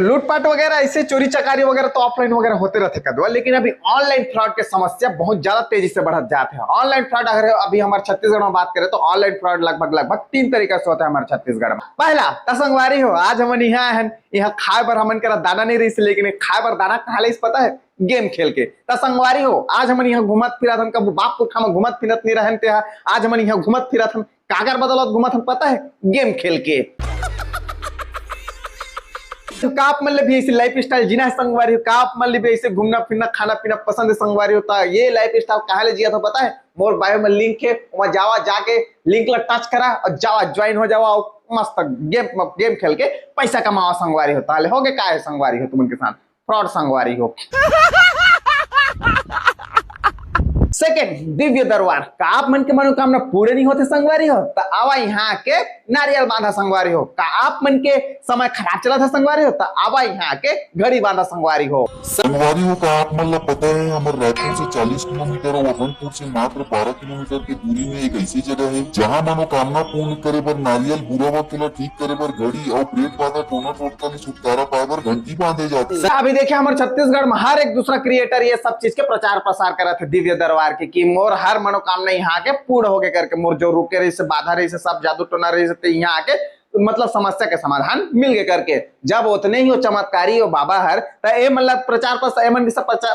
लूटपाट वगैरह ऐसे चोरी चकारी वगैरह तो ऑफलाइन वगैरह होते रहते कदवा, लेकिन अभी ऑनलाइन फ्रॉड के समस्या बहुत ज्यादा तेजी से बढ़त जाते हैं। ऑनलाइन फ्रॉड अगर अभी हमारे छत्तीसगढ़ में बात करें तो ऑनलाइन फ्रॉड लगभग 3 तरीके से होता है हमारे छत्तीसगढ़ में। पहला तसंगवारी हो, आज हमन यहाँ खाए बर हमन करा दाना नहीं रही, लेकिन खाए बर दाना कहा ले पता है, गेम खेल के। तसंगवारी हो, आज हमन यहाँ घूमत फिरत हन, कब बाप पुरखा में घूमत फिरत नहीं रहन ते, आज हमन यहाँ घूमत फिरत हन, कागर बदलत घूमत हन पता है, गेम खेल के। तो काप मतलब भी ऐसे लाइफ स्टाइल जीना है संगवारी हो, काप मतलब भी ऐसे घूमना फिरना खाना पीना पसंद है संगवारी होता है। ये लाइफ स्टाइल कहाँ ले जिया था पता है, मोर बायो में लिंक है, वहां जावा, जाके लिंक ला टच करा और जावा ज्वाइन हो जावा, मस्त गेम खेल के पैसा कमावा संगवारी होता है। हो गए का है संगवारी हो तुम उनके साथ फ्रॉड संगवारी हो। सेकेंड, दिव्य दरबार का आप मन के मनोकामना पूरे नहीं होते संगवारी हो तो आवा यहाँ के नारियल बांधा संगवारी हो। का आप मन के समय खराब चला था संगवारी हो तो आवा यहाँ के घड़ी बांधा संगवारी हो। संगवारी हो का आप मन ला पता है, हमारे रायपुर से 40 किलोमीटर और वसंतपुर से मात्र 12 किलोमीटर की दूरी में एक ऐसी जगह है जहाँ मनोकामना पूर्ण करे बर नारियल, बुरा वक्त ला ठीक करे बर घड़ी और पेट बांधा टोना टोटका ले छुटकारा पाए बर घंटी बांधे जाती है। अभी देखिए हमारे छत्तीसगढ़ में हर एक दूसरा क्रिएटर ये सब चीज के प्रचार प्रसार कर रहे थे दिव्य दरबार के, कि मोर हर मनोकामना यहाँ के पूर्ण हो गए करके, मोर जो रुके रही से बाधा रही से सब जादू टोना रही से यहाँ आके मतलब समस्या के समाधान मिल गए करके। जब उतने ही हो चमत्कारी हो बाबा हर तो ये मतलब प्रचार प्रसार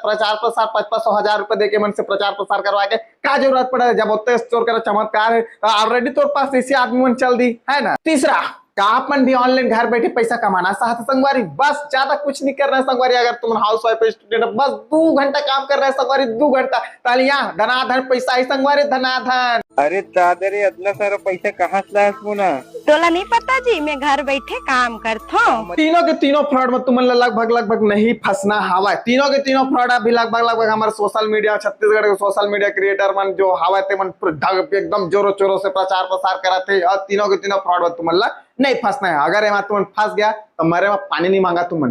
प्रचार प्रसार 500 हजार रुपए देके मन से प्रचार प्रसार करवा के क्या जरूरत पड़े, जब उतने चोर कर चमत्कार है तो ऑलरेडी तोर पास ऐसे आदमी मन चल दी है ना। तीसरा, का आप मन भी ऑनलाइन घर बैठे पैसा कमाना चाहते संगवारी, बस ज्यादा कुछ नहीं करना है संगवारी। अगर तुम हाउस वाइफ स्टूडेंट बस 2 घंटा काम कर रहे हैं संगवारी, 2 घंटा तालियां धनाधन पैसा ही संगवारी धनाधन। अरे दादा रे, इतना सारा पैसा कहाँ से लाए मुना? तोला नहीं पता जी, मैं घर बैठे काम करता हूँ। तीनों के तीनों फ्रॉड में तुम लगभग नहीं फंसना हवा। तीनों के तीनों फ्रॉड अभी लगभग हमारे सोशल मीडिया, छत्तीसगढ़ के सोशल मीडिया क्रिएटर मन जो हवा ते मन एकदम जोरों चोरों से प्रचार प्रसार कराते हैं, और तीनों के तीनों फ्रॉड में तुम नहीं फंसना है। अगर यहाँ तुम फंस गया तो मरे में पानी नहीं मांगा तुम।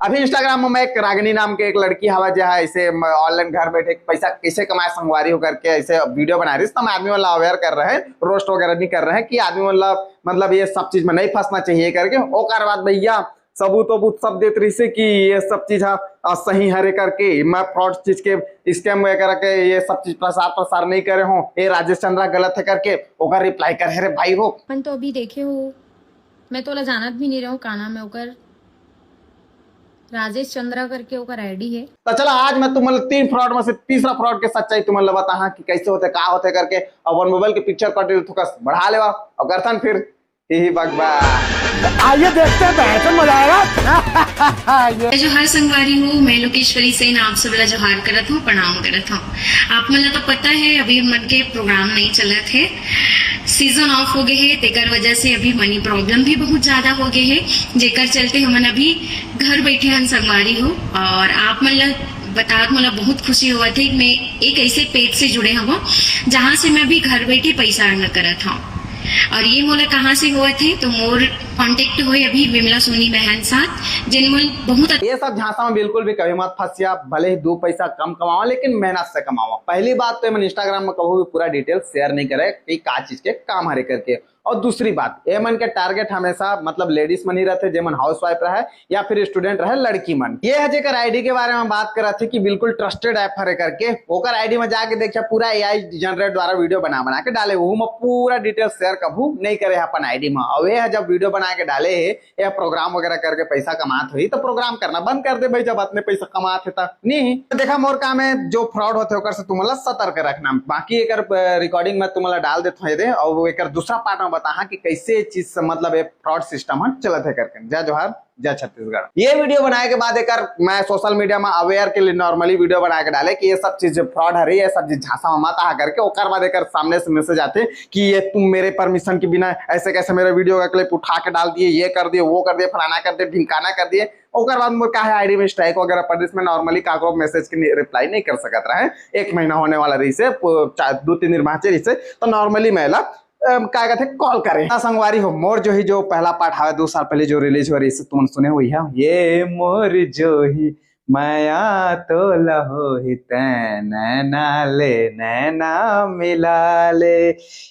अभी इंस्टाग्राम में मैं एक रागिनी नाम के एक लड़की हवा जो है ऐसे ऑनलाइन घर बैठे पैसा कैसे कमाए संगवारी हो करके ऐसे वीडियो बना रही है। हम आदमी वाला अवेयर कर रहे हैं, रोस्ट वगैरह नहीं कर रहे हैं कि आदमी वाला मतलब ये सब चीज में नहीं फंसना चाहिए करके। ओकर बाद भैया सबूत वबूत सब देते रही से कि ये सब चीज सही हरे करके मैं फ्रॉड चीज के स्कैम वगैरह के ये सब चीज प्रसार नहीं करे हो, ये राजेश चंद्रा गलत है करके ओकर रिप्लाई करे रे भाई हो। अपन तो अभी देखे हो, मैं तो जानत भी नहीं रहूं का नाम है ओकर, राजेश चंद्रा करके ओकर आईडी है। तो चला आज मैं तुम्हारे 3 फ्रॉड में से तीसरा फ्रॉड के सच्चाई तुम्हारे बता कि कैसे होते का होते करके, और मोबाइल के पिक्चर क्वालिटी थोड़ा बढ़ा लेवा और करथन फिर यही बगबा। आइए देखते हैं, बैठकर मजा आएगा। जोहार संगवारी हूँ, मैं लोकेश्वरी से आप सब जोहार करत हूँ, प्रणाम करत हूँ। आप मन तो पता है अभी मन के प्रोग्राम नहीं चलत है, सीजन ऑफ हो गए है, तेकर वजह से अभी मनी प्रॉब्लम भी बहुत ज्यादा हो गए है, जेकर चलते हमन अभी घर बैठे हन संगवारी हो। और आप मन बतात मोला बहुत खुशी हुआ थी, मैं एक ऐसे पेज से जुड़े हूँ जहाँ से मैं भी घर बैठे पैसा अर्न करत हूँ। और ये मोला कहाँ से हुआ थे तो मोर कांटेक्ट हुए अभी विमला सोनी बहन साथ, जिन मोल बहुत ये सब झांसा में बिल्कुल भी कभी मत फंसिया, भले ही 2 पैसा कम कमाओ लेकिन मेहनत से कमाओ। पहली बात तो मैं इंस्टाग्राम में कभी भी पूरा डिटेल शेयर नहीं करे कि का चीज के काम हरे करके। और दूसरी बात, ए मन के टारगेट हमेशा मतलब लेडीज मन ही रहते, जेमन हाउस वाइफ रहे या फिर स्टूडेंट रहे, लड़की मन। ये है जेकर आईडी के बारे में बात कर रहे थे कि बिल्कुल ट्रस्टेड ऐप हरे करके। ओकर आईडी में जाके देखिए पूरा एआई जनरेट द्वारा वीडियो बना के डाले, वो में पूरा डिटेल शेयर कभू नहीं करे अपन आईडी में। और ये है जब वीडियो बना के डाले या प्रोग्राम वगैरह करके पैसा कमात हुई तो प्रोग्राम करना बंद कर दे भाई, जब अपने पैसा कमात है नहीं। देखा मोर काम है जो फ्रॉड होते ओकर से तुम्हारा सतर्क रखना। बाकी एक रिकॉर्डिंग में तुम्हारा डाल देते दे, और एक दूसरा पार्ट में बता कि कैसे चीज मतलब एक फ्रॉड सिस्टम है चलत है करके। जय जोहार, जय छत्तीसगढ़। ये वीडियो बनाए के बाद एक मैं सोशल मीडिया में अवेयर के लिए नॉर्मली वीडियो बना के डाले कि ये सब चीज फ्रॉड है, ये सब चीज झांसा में मत आ करके। ओकर बाद एक सामने से मैसेज आते कि ये तुम मेरे परमिशन के बिना ऐसे कैसे मेरे वीडियो का क्लिप उठा के डाल दिए, ये कर दिए, वो कर दिए, फलाना कर दिए, ढिमकाना कर दिए। ओकर बाद मोर का है आईडी में स्ट्राइक वगैरह पर, इसमें नॉर्मली काको मैसेज के रिप्लाई नहीं कर सकत रहे। 1 महीना होने वाला रही से 2-3 दिन बाचे रही से, तो नॉर्मली मैं क्या कहते कॉल करे संगवारी हो। मोर जो ही जो पहला पार्ट है 2 साल पहले जो रिलीज हो रही है तुम सुने हुई है, ये मोर जो ही माया तो लहो हित नैना ले नैना मिला ले।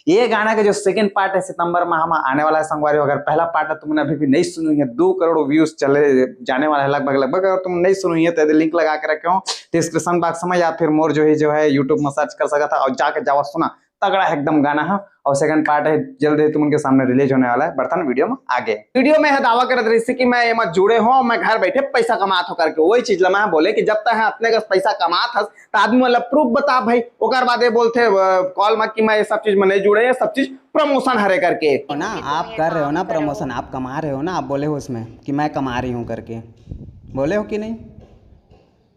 ये गाना का जो सेकंड पार्ट है सितंबर माह में आने वाला है संगवारी। अगर पहला पार्ट है तुमने अभी भी नहीं सुनी है, 2 करोड़ व्यूज चले जाने वाला है लगभग। अगर तुम नहीं सुनी है तो लिंक लगा के रखे हो डिस्क्रिप्शन बॉक्स में, या फिर मोर जो है यूट्यूब में सर्च कर सकता था और जाके जावा सुना। तगड़ा एकदम गाना है। और सेकंड पार्ट है जल्द ही तुम उनके सामने रिलीज होने वाला है। बढ़ता ना वीडियो में आगे। वीडियो में है दावा करत रही कि मैं एमा जुड़े हो, मैं घर बैठे पैसा कमात हो करके। वही चीज लमा बोले कि जब तक है अपने का पैसा कमात हस तो आदमी मतलब प्रूफ बता भाई। ओकर बाद ये बोलते कॉल में कि मैं ये सब चीज में नहीं जुड़े, ये सब चीज प्रमोशन हरे करके ना। आप कर रहे हो ना प्रमोशन, आप कमा रहे हो ना। आप बोले हो उसमें कि मैं कमा रही हूँ करके, बोले हो कि नहीं?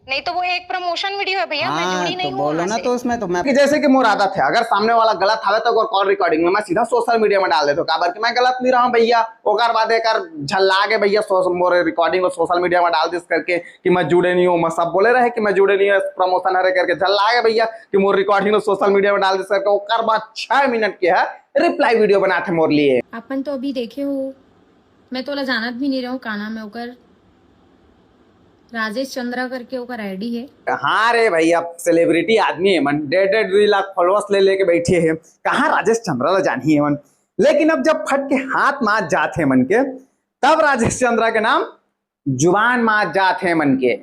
नहीं तो वो एक प्रमोशन वीडियो है भैया, मैं जुड़ी तो नहीं हूँ बोलो वहाँ ना। से। तो उसमें तो मैं कि जैसे कि मोर आदत है, अगर सामने वाला गलत हवे तो कॉल रिकॉर्डिंग में मैं सीधा सोशल मीडिया में डाल देता हूँ। काबर कि मैं गलत नहीं रहा हूँ भैया। ओकर बाद एक झल्ला के भैया मोर रिकॉर्डिंग और सोशल मीडिया में डाल दिस करके कि मैं जुड़े नहीं हूँ। मैं सब बोले रहे कि मैं जुड़े नहीं हूँ, प्रमोशन हरे करके झल्ला के भैया कि मोर रिकॉर्डिंग और सोशल मीडिया में डाल दिस करके। ओकर बाद 6 मिनट के है रिप्लाई वीडियो बनाते मोर लिए। अपन तो अभी देखे हो, मैं तोला जानत भी नहीं रहा हूँ का नाम है ओकर, राजेश चंद्रा करके ओकर आईडी है। हाँ रे भैया, सेलिब्रिटी आदमी है मन, 1.5-2 लाख फॉलोअर्स ले लेके बैठे हैं। कहाँ राजेश चंद्रा ला जानी है मन। लेकिन अब जब फट के हाथ मात जाते मन के, तब राजेश चंद्रा के नाम जुबान मात जाते मन के।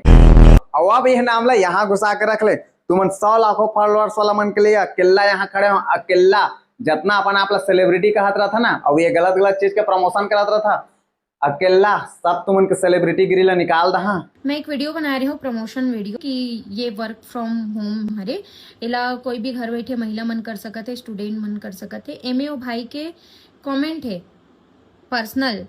और अब यह नाम ला यहाँ घुसा के रख ले। तुमन 100 लाखों फॉलोअर्स वाला मन के लिए अकेला यहाँ खड़े हो। अकेला जितना अपन आप सेलिब्रिटी कहत रहा था ना, और ये गलत गलत चीज के प्रमोशन करत रहा था, अकेला सब तुम उनके सेलिब्रिटी गिरी निकाल दहा। मैं एक वीडियो बना रही हूँ, प्रमोशन वीडियो, कि ये वर्क फ्रॉम होम हरे इला कोई भी घर बैठे महिला मन कर सकते, स्टूडेंट मन कर सकते। एमे ओ भाई के कमेंट है, पर्सनल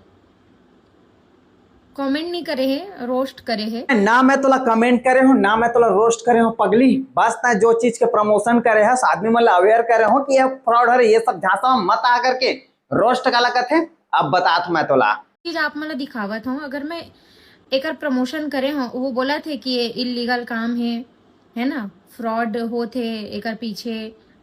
कमेंट नहीं करे है, रोस्ट करे है ना। मैं तोला कमेंट करे हूँ ना मैं तोला रोस्ट करे हूँ पगली। बस ना जो चीज के प्रमोशन करे है आदमी मतलब अवेयर करे हो कि ये फ्रॉड है, ये सब झांसा मत आ करके रोस्ट का लगत है। अब बता तू मैं तोला चीज आप मला दिखावत हूँ। अगर मैं एकर प्रमोशन करे हूँ, वो बोला थे कि ये इलीगल काम है ना, फ्रॉड होते एकर पीछे,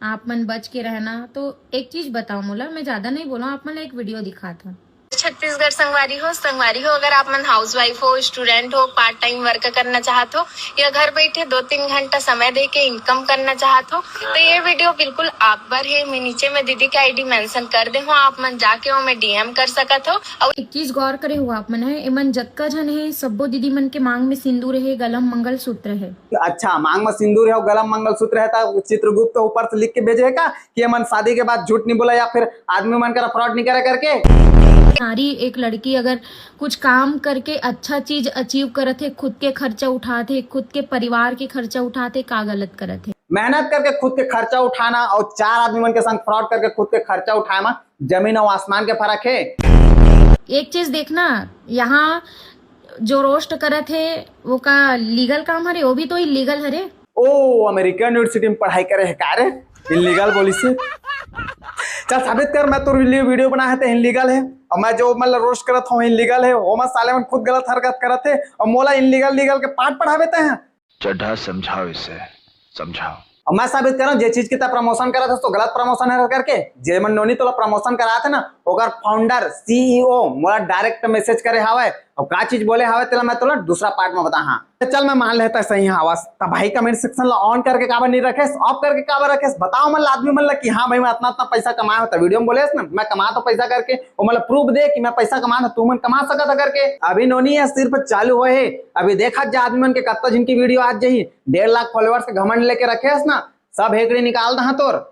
आप मन बच के रहना। तो एक चीज बताओ मोला, मैं ज्यादा नहीं बोला, आप मला एक वीडियो दिखाता। छत्तीसगढ़ संगवारी हो, अगर आप मन हाउस वाइफ हो, स्टूडेंट हो, पार्ट टाइम वर्क करना चाहते हो, या घर बैठे 2-3 घंटा समय दे के इनकम करना चाहते हो, तो ये वीडियो बिल्कुल आप पर है। मैं नीचे में दीदी का आईडी मेंशन कर दे हूँ, आप मन जाके वो में डीएम कर सकत हो। और एक चीज गौर करे हुआ आप मन है, एमन जतका जन है सब्बो दीदी मन के मांग में सिंदूर है, गलम मंगल सूत्र है। अच्छा, मांग में सिंदूर है, गलम मंगलसूत्र है, तो चित्रगुप्त ऊपर से लिख के भेजे का कि मन शादी के बाद झूठ नहीं बोला या फिर आदमी मन का फ्रॉड नहीं करे करके। सारी एक लड़की अगर कुछ काम करके अच्छा चीज अचीव करत है, खुद के खर्चा उठाते, खुद के परिवार के खर्चा उठाते, का गलत करत है? मेहनत करके खुद के खर्चा उठाना और 4 आदमी मन के संग फ्रॉड करके खुद के खर्चा उठाना जमीन और आसमान के फर्क है। एक चीज देखना, यहाँ जो रोस्ट करत है वो का लीगल काम हरे, वो भी तो इलीगल हरे। ओ अमेरिकन यूनिवर्सिटी में पढ़ाई करे है का रे? इलीगल बोली से चल साबित कर, मैं तो वीडियो बना है तो इलीगल है, और मैं जो मतलब रोस्ट करत हूँ इलीगल है। वो मैं साले में खुद गलत हरकत करत है और मोला इलीगल के पाठ पढ़ावेते हैं। चड्ढा समझाओ, इसे समझाओ। और मैं साबित कर रहा हूँ जे चीज की प्रमोशन करा था तो गलत प्रमोशन है करके। जे मन नोनी तो प्रमोशन करा थे ना, ओकर फाउंडर सीईओ मोला डायरेक्ट मैसेज करे हवे और का चीज बोले हवे तेला मैं तोला दूसरा पार्ट में बता। हाँ चल मैं मान लेता सही है आवाज। तब भाई कमेंट सेक्शन ला ऑन करके काबर नहीं रखेस, ऑफ करके काबर रखेस? बताओ मतलब आदमी मतलब कि हाँ भाई मैं इतना पैसा कमाया होता, वीडियो में बोलेस ना मैं कमा तो पैसा करके, वो मतलब प्रूफ दे कि मैं पैसा कमा तू मन कमा सकता करके। अभी नोनी है सिर्फ चालू हुए है, अभी देखा जा आदमी मन के कत्ता जिनकी वीडियो आज जही 1.5 लाख फॉलोअर्स के घमंड लेके रखेस ना, सब हेकड़ी निकाल दहा तोर।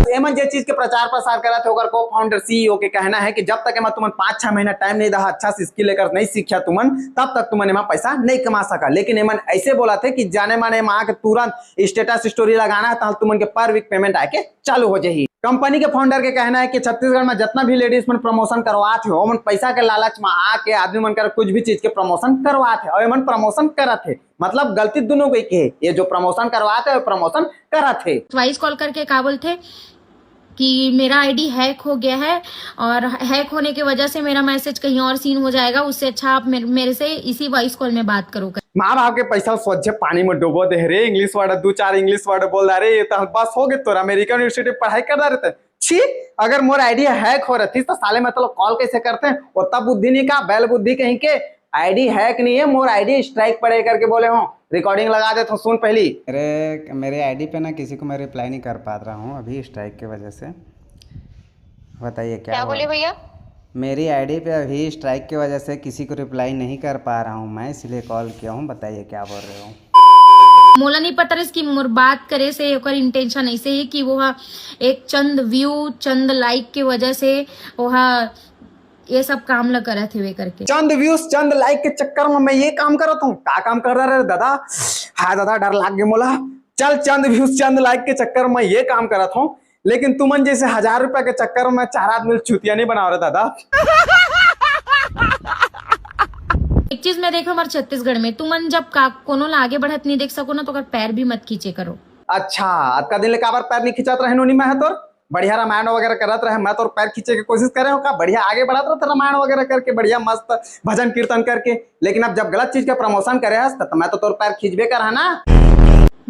एमन जे चीज के प्रचार प्रसार करा थे, को फाउंडर सीईओ के कहना है कि जब तक मैं तुमन 5-6 महीना टाइम नहीं दहा, अच्छा से स्किल लेकर नहीं सीखा तुमन, तब तक तुमन एमा पैसा नहीं कमा सका। लेकिन एमन ऐसे बोला थे कि जाने माने माँ के तुरंत स्टेटस स्टोरी लगाना है तो तुमन के पर वीक पेमेंट आके चालू हो जाही। कंपनी के फाउंडर के कहना है कि छत्तीसगढ़ में जितना भी लेडीज मन प्रमोशन करवाते हो, मन पैसा के लालच में आके आदमी मन कर कुछ भी चीज के प्रमोशन करवाते और मन प्रमोशन करत है। मतलब गलती दोनों की है, ये जो प्रमोशन करवाते हैं प्रमोशन करत है। ट्वाइस कॉल करके का बोलते कि मेरा आईडी हैक हो गया है और हैक होने की वजह से मेरा मैसेज कहीं और सीन हो जाएगा, उससे अच्छा आप मेरे से इसी वॉइस कॉल में बात करो। माँ बाप के पैसा सोचे पानी में डुबो दे रे, इंग्लिश वर्ड 2-4 इंग्लिश वर्ड बोल रहा रे, तो बस हो गए तोरा अमेरिकन यूनिवर्सिटी पढ़ाई कर रहे थे। छी, अगर मोर आइडिया हैक हो रही तो साले में तो कॉल कैसे करते हैं? वो तब बुद्धि नहीं का बैल बुद्धि कहीं के आईडी है कि नहीं है, मोर आईडी स्ट्राइक पड़े करके बोले हो। रिकॉर्डिंग लगा दे तो सुन पहली। अरे मेरे आईडी पे ना किसी को मैं रिप्लाई नहीं कर पा रहा हूँ अभी स्ट्राइक की वजह से। बताइए क्या बोले भैया? मेरी आईडी पे अभी स्ट्राइक की वजह से किसी को रिप्लाई नहीं कर पा रहा हूँ मैं, इसलिए कॉल किया हूँ। बताइए क्या बोल रहे हो? मोला नहीं पता रही कि मोर बात करे से ओकर इंटेंशन ऐसे ही कि वो एक चंद व्यू चंद लाइक की वजह से वह ये सब काम ल करत हुए करके। चंद व्यूज चंद लाइक के चक्कर में मैं ये काम करत हूँ? का काम कर रहा है दादा? हाँ दादा डर लाग गया मोला। चल चंद व्यूज चंद लाइक के चक्कर में ये काम करत हूँ, लेकिन तुमन जैसे 1000 रुपया के चक्कर में 4 आदमी चुतिया नहीं बना रहे दादा। एक चीज मैं देखो हमारे छत्तीसगढ़ में तुमन जब कोनो ला आगे बढ़त नहीं देख सको ना तो पैर भी मत खींचे करो। अच्छा आज का दिन ले काबर पैर नहीं खिंचात रहे नोनी? मैं तोर बढ़िया रामायण वगैरह करत रहे, मैं तो पैर खींचे की कोशिश करे हो का? बढ़िया आगे बढ़त रहे रामायण वगैरह करके, बढ़िया मस्त भजन कीर्तन करके, लेकिन अब जब गलत चीज का प्रमोशन करे हस तो मैं तो तोर पैर खींचबे कर है ना।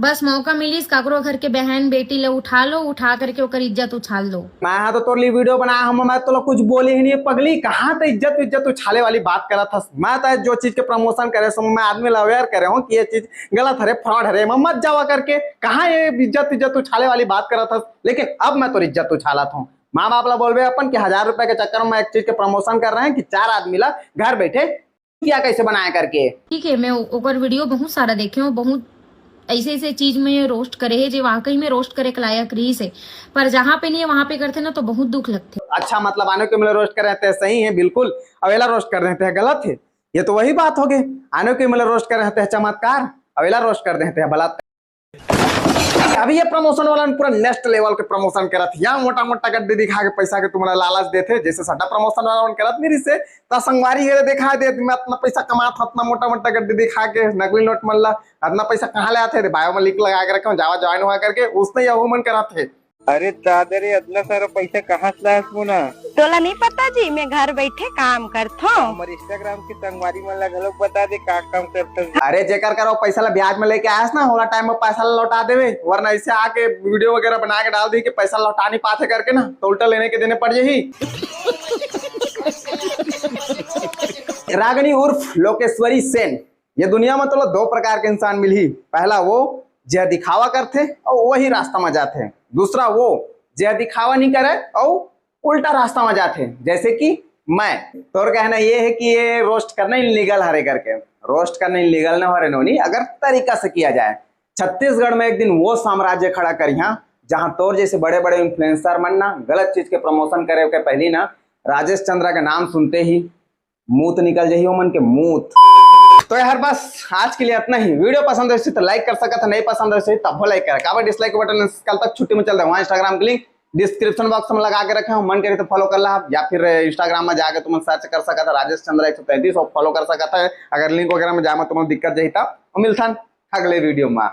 बस मौका मिली काकरो घर के बहन बेटी ले उठा लो, उठा करके ओकर इज्जत उछाल लो। मैं हाँ तो तोर लिए वीडियो बनाया हम, मैं तो कुछ बोले ही नहीं पगली। कहाँ तो इज्जत उछाले वाली बात करा था? मैं तो जो चीज के प्रमोशन करे सो मैं आदमी ला अवेयर करे हूँ कि ये चीज गलत है, फ्रॉड है, मैं मत जावा करके। कहाँ ये इज्जत उछाले वाली बात करा था? लेकिन अब मैं तो इज्जत उछाला था। माँ बाप ला बोलबे अपन कि 1000 रुपए के चक्कर में एक चीज के प्रमोशन कर रहे हैं कि 4 आदमी ला घर बैठे क्या कैसे बनाया करके। ठीक है, मैं ओकर वीडियो बहुत सारा देखे हूँ, बहुत ऐसे चीज में रोस्ट करे है जो वाकई में रोस्ट करे के लायक रही से, पर जहाँ पे नहीं है वहां पे करते ना तो बहुत दुख लगते। अच्छा मतलब आने के मिले रोस्ट कर रहे थे सही है बिल्कुल, अवेला रोस्ट कर रहे थे गलत है। ये तो वही बात हो गई, आने के मिले रोस्ट कर रहे थे चमत्कार, अवेला रोस्ट कर देते हैं बलात्कार। अभी ये प्रमोशन वाला पूरा नेक्स्ट लेवल के प्रमोशन करत है, यहाँ मोटा मोटा गड्ढे दिखा के पैसा के तुम्हारा लालच देते, जैसे साडा प्रमोशन वाला करत मेरी से ता संगवारी ये दिखा दे मैं इतना पैसा कमात इतना मोटा मोटा गड्ढे दिखा के नकली नोट मल्ला इतना पैसा कहाँ ले आते थे? बायो में लिंक लगा के रखे जावा ज्वाइन हुआ करके उसने यह मन करा थे। अरे दादा रे इतना सारा पैसा कहाँ से लायस मुना? तोला नहीं पता जी मैं घर बैठे काम करथो। हमारे इंस्टाग्राम की संगवारी मन ला घलोक बता दे का काम करते। अरे जेकर करो पैसा ला ब्याज में लेके आयस ना, होला टाइम में पैसा लौटा देवे, वरना ऐसे आके वीडियो वगैरह बना के डाल दी कि पैसा लौटा नहीं पाते करके ना तो उल्टा लेने के देने पड़ जाही। रागिनी उर्फ लोकेश्वरी सेन, ये दुनिया में तो 2 प्रकार के इंसान मिली। पहला वो जो दिखावा करते और वही रास्ता में जाते, दूसरा वो जो दिखावा नहीं करे और उल्टा रास्ता में जाते। जैसे कि मैं तो कहना ये है कि ये रोस्ट करना इलीगल हरे करके, रोस्ट करना इलीगल ना हो रहे नोनी अगर तरीका से किया जाए। छत्तीसगढ़ में एक दिन वो साम्राज्य खड़ा करिया जहां तोर जैसे बड़े बड़े इन्फ्लुएंसर मन ना गलत चीज के प्रमोशन करे के पहली ना राजेश चंद्रा का नाम सुनते ही मूत निकल जाही मन के मूत। तो यार बस आज के लिए इतना ही। वीडियो पसंद है तो लाइक कर सकता था, नहीं पसंद है तब लाइक कर, काबर डिसलाइक बटन कल तक छुट्टी में चल रहा है। वहाँ इंस्टाग्राम की लिंक डिस्क्रिप्शन बॉक्स में लगा के रखे हो, मन करे तो फॉलो कर ला, या फिर इंस्टाग्राम में जाके तुम सर्च कर सकता था राजेश चंद्रा 133 फॉलो कर सकता है। अगर लिंक वगैरह में जामा तुम्हें दिक्कत जाता मिलता अगले वीडियो में।